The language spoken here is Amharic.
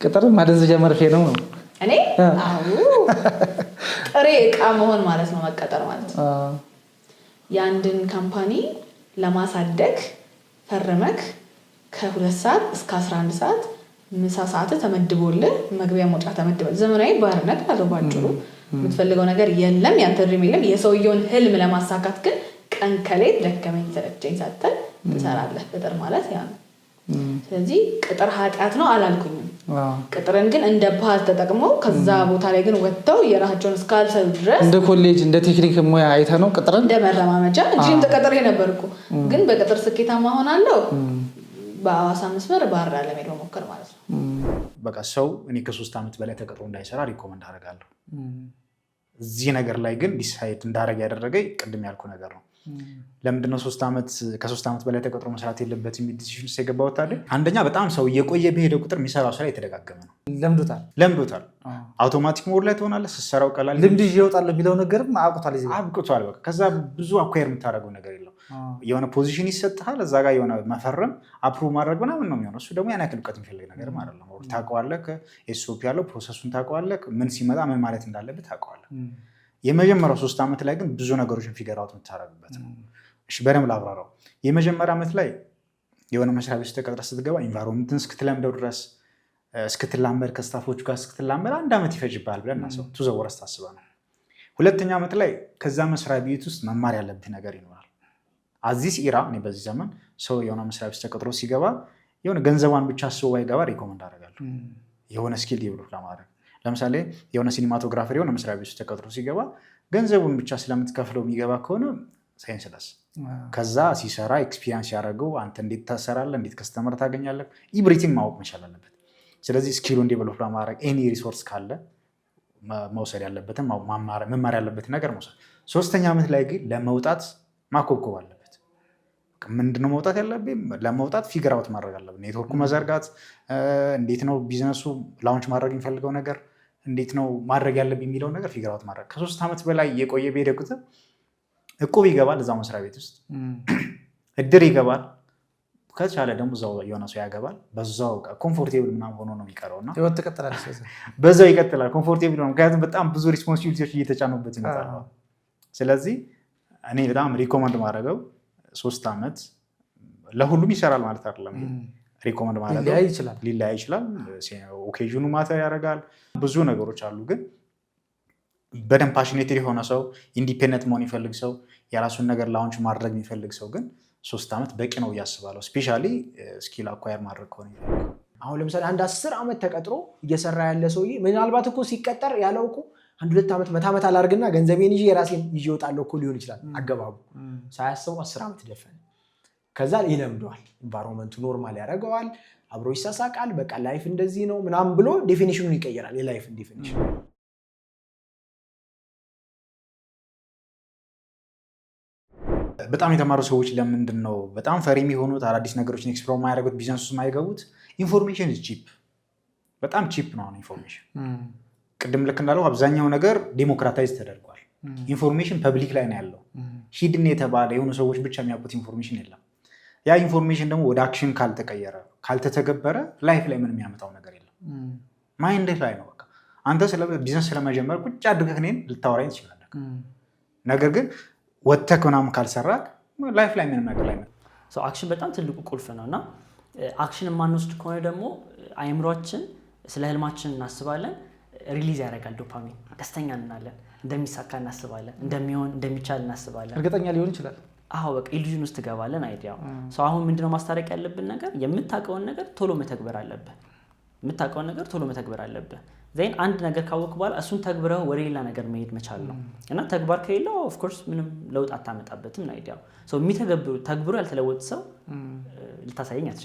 ቅጥር ማደንዘዣ መርፌ ነው እኔ ጥሬ ዕቃ መሆን ማለት ነው መቀጠር ማለት የአንድን ካምፓኒ ለማሳደግ ፈርመክ ከ2 ሰዓት እስከ 11 ሰዓት ምሳ ሰዓት ተመድቦልህ መግቢያ መውጫ ተመድቦልህ ዘመናዊ ባርነት አለባችሁ የምትፈልገው ነገር የለም ያንተ ድሪም የለም የሰውየውን ህልም ለማሳካት ግን ቀን ከሌት ደከመኝ ተለጨኝ ሳትል ትሰራለህ ቅጥር ማለት ያ ነው ስለዚህ ቅጥር ኃጢአት ነው አላልኩኝም ቅጥርን ግን እንደ ባህል ተጠቅመው ከዛ ቦታ ላይ ግን ወጥተው የራሳቸውን ስካልሰል ድረስ እንደ ኮሌጅ እንደ ቴክኒክ ሙያ አይተ ነው ቅጥርን እንደ መረማመጃ እጂም ተቀጥሬ ነበርኩ ግን በቅጥር ስኬታማ ሆናለሁ በአዋሳ መስመር ባህር ዳር ለመሄድ መሞከር ማለት ነው በቃ ሰው እኔ ከ3 አመት በላይ ተቀጥሮ እንዳይሰራ ሪኮመንድ አደርጋለሁ እዚህ ነገር ላይ ግን ዲሳይድ እንዳደረግ ያደረገኝ ቅድም ያልኩ ነገር ነው ለምንድነው ከ3 አመት በላይ ተቀጥሮ መስራት የለበት የሚል ዲሲዥን ውስጥ የገባሁት አይደል አንደኛ በጣም ሰው እየቆየ በሄደ ቁጥር የሚሰራው ስራ የተደጋገመ ነው ለምዶታል አውቶማቲክ ሞድ ላይ ትሆናለህ ስትሰራው ቀላል ልምድ ይወጣል የሚለው ነገርም አብቅቷል በቃ ከዛ ብዙ አኳየር የምታደርገው ነገር የለው የሆነ ፖዚሽን ይሰጥሃል እዛ ጋር የሆነ መፈረም አፕሩቭ ማድረግ ምናምን ነው የሚሆነው እሱ ደግሞ ያን ያክል እውቀት የሚፈልግ ነገር ማለት ነው ታውቀዋለህ ኤስኦፒ ያለው ፕሮሰሱን ታውቀዋለህ ምን ሲመጣ ምን ማለት እንዳለበት ታውቀዋለህ የመጀመሪያው 3 አመት ላይ ግን ብዙ ነገሮችን ፊገር አውት የምታደርግበት ነው እሺ በደንብ ላብራራው የመጀመሪያ አመት ላይ የሆነ መስሪያ ቤት ተቀጥረህ ስትገባ ኢንቫይሮንመንትን እስክትለምደው ድረስ እስክትላመድ ከስታፎቹ ጋር እስክትላመድ 1 አመት ይፈጅብሃል ብለን እናስበው ቱ ዘ ወረስት ታስበህ ነው ሁለተኛ አመት ላይ ከዛ መስሪያ ቤት ውስጥ መማር ያለብህ ነገር ይኖራል አዚስ ኢራ እኔ በዚህ ዘመን ሰው የሆነ መስሪያ ቤት ተቀጥሮ ሲገባ የሆነ ገንዘቧን ብቻ አስቦ ባይገባ ሪኮመንድ አደርጋለሁ የሆነ ስኪል ዴቨሎፕ ለማድረግ ለምሳሌ የሆነ ሲኒማቶግራፈር የሆነ መስሪያ ቤት ተቀጥሮ ሲገባ ገንዘቡን ብቻ ስለምትከፍለው የሚገባ ከሆነ ሳይንስለስ ከዛ ሲሰራ ኤክስፒሪየንስ ያደረገው አንተ እንዴት ታሰራለህ እንዴት ከስተመር ታገኛለህ ኤቭሪቲንግ ማወቅ መቻል አለበት ስለዚህ ስኪሉን ዴቨሎፕ ለማድረግ ኤኒ ሪሶርስ ካለ መውሰድ ያለበትን መማር ያለበትን ነገር መውሰድ ሶስተኛ አመት ላይ ግን ለመውጣት ማኮብኮብ አለበት ምንድነው መውጣት ያለብኝ ለመውጣት ፊገር አውት ማድረግ አለብን ኔትወርኩ መዘርጋት እንዴት ነው ቢዝነሱ ላውንች ማድረግ የሚፈልገው ነገር እንዴት ነው ማድረግ ያለብኝ የሚለው ነገር ፊገር አውት ማድረግ ከ3 አመት በላይ የቆየ በሄደ ቁጥር እቁብ ይገባል እዛው መስሪያ ቤት ውስጥ እድር ይገባል ከቻለ ደግሞ እዛው የሆነ ሰው ያገባል በዛው ኮምፎርቴብል ምናምን ሆኖ ነው የሚቀረውና ህይወት ተቀጥላል በዛው ይቀጥላል ኮምፎርቴብል ነው ምክንያቱም በጣም ብዙ ሪስፖንሲቢሊቲዎች እየተጫኑበት ይመጣል ስለዚህ እኔ በጣም ሪኮመንድ ማድረገው 3 አመት ለሁሉም ይሰራል ማለት አይደለም ሪኮመንድ ማለት ሊለያይ ይችላል ኦኬዥኑ ማተር ያደርጋል ብዙ ነገሮች አሉ ግን በደንብ ፓሽኔትድ የሆነ ሰው ኢንዲፔንደንት መሆን ይፈልግ ሰው የራሱን ነገር ላውንች ማድረግ የሚፈልግ ሰው ግን 3 አመት በቂ ነው እያስባለሁ ስፔሻሊ ስኪል አኳየር ማድረግ ከሆነ አሁን ለምሳሌ አንድ 10 አመት ተቀጥሮ እየሰራ ያለ ሰውዬ ምናልባት እኮ ሲቀጠር ያለው እኮ 1-2 አመት መታመት አላርግና ገንዘቤን ይዤ የራሴን ይዤ እወጣለሁ እኮ ሊሆን ይችላል አገባቡ ሳያስበው 10 አመት ደፈነ ከዛ ይለምደዋል ኢንቫይሮንመንቱ ኖርማል ያደርገዋል አብሮ ይሳሳቃል በቃ ላይፍ እንደዚህ ነው ምናምን ብሎ ዴፊኒሽኑን ይቀየራል የላይፍ ዴፊኒሽን በጣም የተማሩ ሰዎች ለምንድን ነው በጣም ፈሪ የሚሆኑት አዳዲስ ነገሮችን ኤክስፕሎር ማያደርጉት ቢዝነስ ውስጥ ማይገቡት ኢንፎርሜሽን ቺፕ በጣም ቺፕ ነው ኢንፎርሜሽን ቅድም ልክ እንዳለው አብዛኛው ነገር ዴሞክራታይዝ ተደርጓል ኢንፎርሜሽን ፐብሊክ ላይ ነው ያለው ሂድን የተባለ የሆኑ ሰዎች ብቻ የሚያውቁት ኢንፎርሜሽን የለም ያ ኢንፎርሜሽን ደግሞ ወደ አክሽን ካልተቀየረ ካልተተገበረ ላይፍ ላይ ምንም ያመጣው ነገር የለም ማይንድ ላይ ነው በቃ አንተ ስለ ቢዝነስ ስለመጀመር ቁጭ አድርገህ እኔን ልታወራኝ ትችላለህ ነገር ግን ወጥተህ ምናምን ካልሰራህ ላይፍ ላይ ምንም ነገር ላይ ነው አክሽን በጣም ትልቁ ቁልፍ ነውና አክሽን የማንወስድ ከሆነ ደግሞ አእምሯችን ስለ ህልማችን እናስባለን ሪሊዝ ያደርጋል ዶፓሚን ደስተኛ እንሆናለን እንደሚሳካ እናስባለን እንደሚሆን እንደሚቻል እናስባለን እርግጠኛ ሊሆን ይችላል በቃ ኢሉዥን ውስጥ ገባለን አይዲያው አሁን ምንድነው ማስታረቅ ያለብን ነገር የምታውቀውን ነገር ቶሎ መተግበር አለብህ ዘን አንድ ነገር ካወቅ በኋላ እሱን ተግብረው ወደ ሌላ ነገር መሄድ መቻል ነው እና ተግባር ከሌለው ኦፍ ኮርስ ምንም ለውጥ አታመጣበትም አይዲያው የሚተገብሩ ተግብሮ ያልተለወጠ ሰው ልታሳየኝ አትችልም